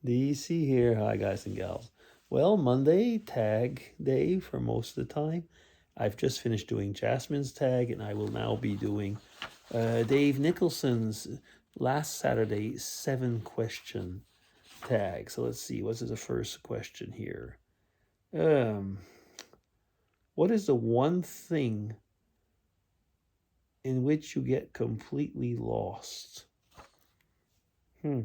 DC here. Hi, guys and gals. Well, Monday, tag day for most of the time. I've just finished doing Jasmine's tag, and I will now be doing Dave Nicholson's last Saturday 7-question tag. So let's see, what's the first question here? Um, what is the one thing in which you get completely lost? Hmm.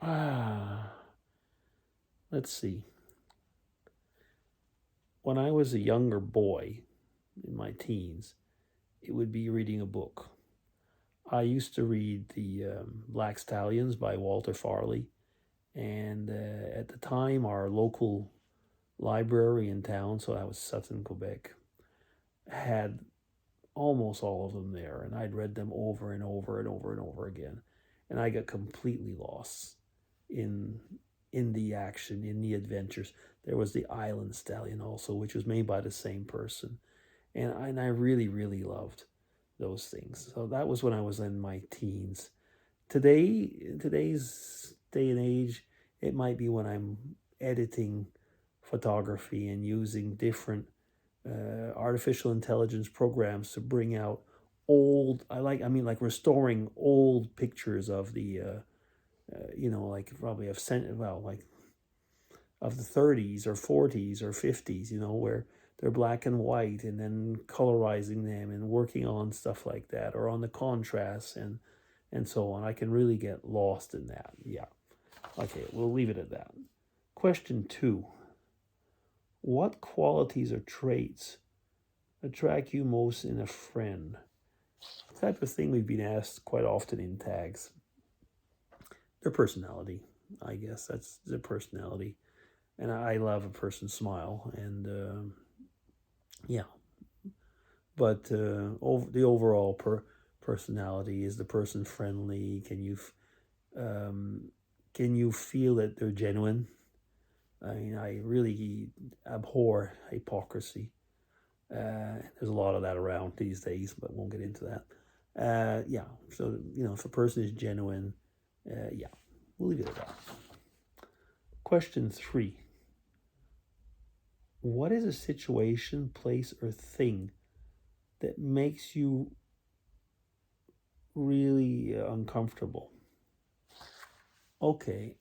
Ah, let's see. When I was a younger boy, in my teens, it would be reading a book. I used to read the Black Stallions by Walter Farley, and at the time, our local library in town, so that was Sutton, Quebec, had almost all of them there, and I'd read them over and over and over and over again, and I got completely lost in the action, in the adventures. There was the Island Stallion also, which was made by the same person, and I really really loved those things. So that was when I was in my teens. Today's day and age, it might be when I'm editing photography and using different artificial intelligence programs to bring out like restoring old pictures of the like probably of like of the 30s or 40s or 50s, where they're black and white, and then colorizing them and working on stuff like that, or on the contrasts and so on. I can really get lost in that. Yeah. Okay, we'll leave it at that. Question 2. What qualities or traits attract you most in a friend? The type of thing we've been asked quite often in tags. Their personality, I guess. That's their personality. And I love a person's smile, and yeah. But the overall personality, is the person friendly? Um, can you feel that they're genuine? I mean, I really abhor hypocrisy. There's a lot of that around these days, but won't get into that. Yeah, so if a person is genuine, yeah, we'll leave it at that. Question 3. What is a situation, place, or thing that makes you really uncomfortable? Okay,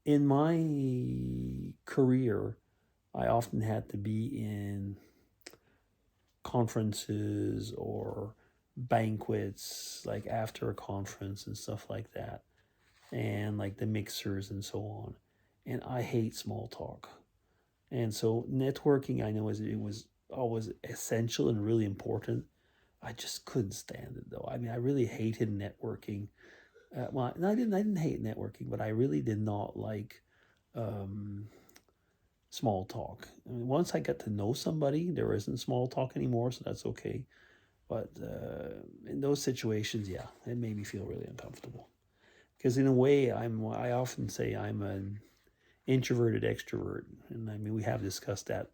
in my career, I often had to be in conferences or banquets, like after a conference and stuff like that, and like the mixers and so on. And I hate small talk. And so networking, I know it was always essential and really important. I just couldn't stand it though. I mean, I really hated networking. Well, I didn't hate networking, but I really did not like um, small talk. I mean, once I got to know somebody, there isn't small talk anymore, so that's okay. But in those situations, yeah, it made me feel really uncomfortable. Because in a way, I often say I'm an introverted extrovert, and I mean we have discussed that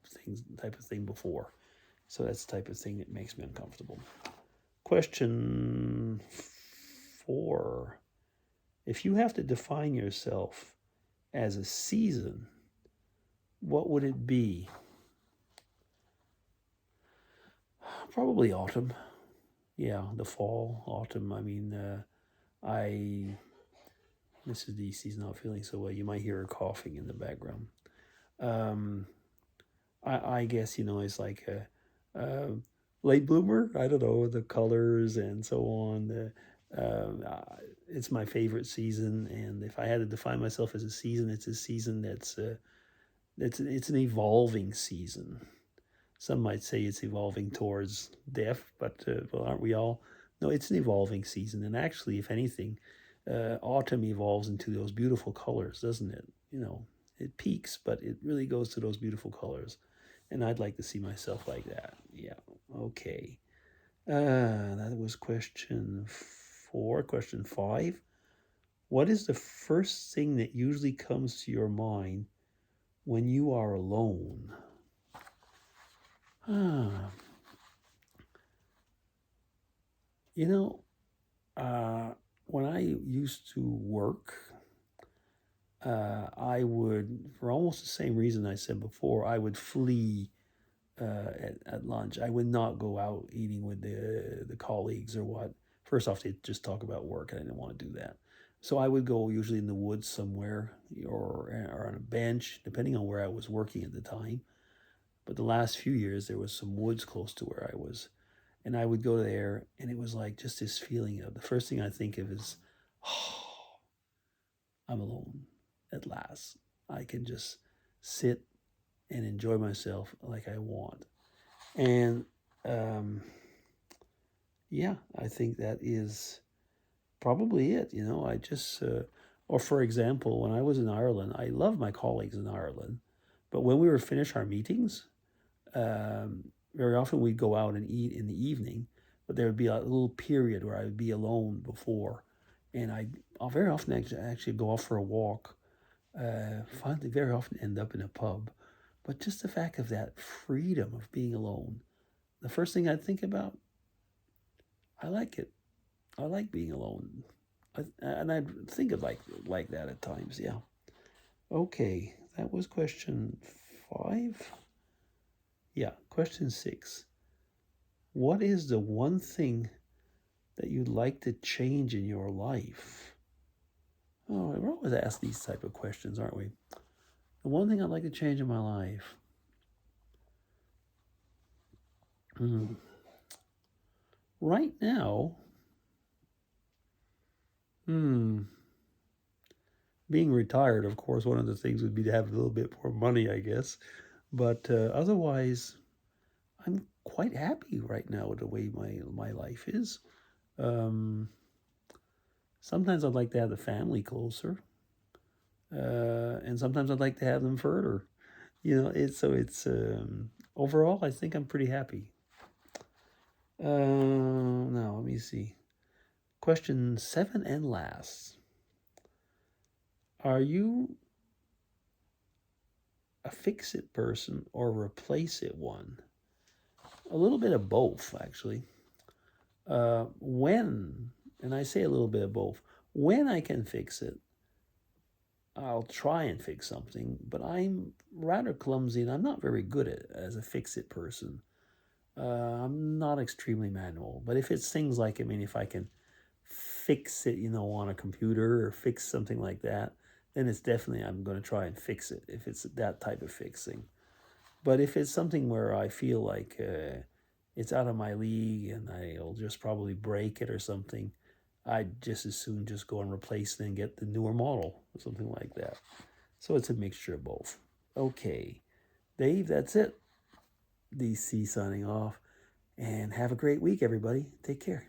type of thing before. So that's the type of thing that makes me uncomfortable. Question 4. If you have to define yourself as a season, what would it be? Probably autumn. Yeah, the fall, autumn. I mean, I Mrs. DC's not feeling so well. You might hear her coughing in the background. Um, I guess it's like a late bloomer. I don't know, the colors and so on. It's my favorite season, and if I had to define myself as a season, it's a season it's an evolving season. Some might say it's evolving towards death, but well, aren't we all? No, it's an evolving season, and actually, if anything, autumn evolves into those beautiful colors, doesn't it? It peaks, but it really goes to those beautiful colors, and I'd like to see myself like that. Yeah. Okay. That was question 4. Question 5. What is the first thing that usually comes to your mind when you are alone? Ah, you know, when I used to work, I would, for almost the same reason I said before, I would flee at lunch. I would not go out eating with the colleagues or what. First off, they just talk about work, and I didn't want to do that. So I would go usually in the woods somewhere or on a bench, depending on where I was working at the time. But the last few years, there was some woods close to where I was, and I would go there, and it was like just this feeling of the first thing I think of is, oh, I'm alone at last. I can just sit and enjoy myself like I want. And um, yeah, I think that is probably it. I just, or for example, when I was in Ireland, I love my colleagues in Ireland, but when we were finished our meetings, very often we'd go out and eat in the evening, but there would be a little period where I would be alone before, and I'll very often actually go off for a walk. Finally, very often end up in a pub, but just the fact of that freedom of being alone, the first thing I think about, I like it. I like being alone, and I think of like that at times. Yeah. Okay, that was question 5. Yeah, question 6. What is the one thing that you'd like to change in your life? Oh, we're always asked these type of questions, aren't we? The one thing I'd like to change in my life. Right now, being retired, of course, one of the things would be to have a little bit more money, I guess. But otherwise, I'm quite happy right now with the way my life is. Um, Sometimes I'd like to have the family closer, and sometimes I'd like to have them further. It's overall, I think I'm pretty happy. Now let me see. Question 7 and last. Are you a fix-it person or replace-it one? A little bit of both, actually. When, and I say a little bit of both, when I can fix it, I'll try and fix something, but I'm rather clumsy and I'm not very good at as a fix-it person. I'm not extremely manual, but if it's things like, if I can fix it, on a computer or fix something like that, then it's definitely I'm going to try and fix it if it's that type of fixing. But if it's something where I feel like it's out of my league and I'll just probably break it or something, I'd just as soon just go and replace it and get the newer model or something like that. So it's a mixture of both. Okay, Dave, that's it. DC signing off. And have a great week, everybody. Take care.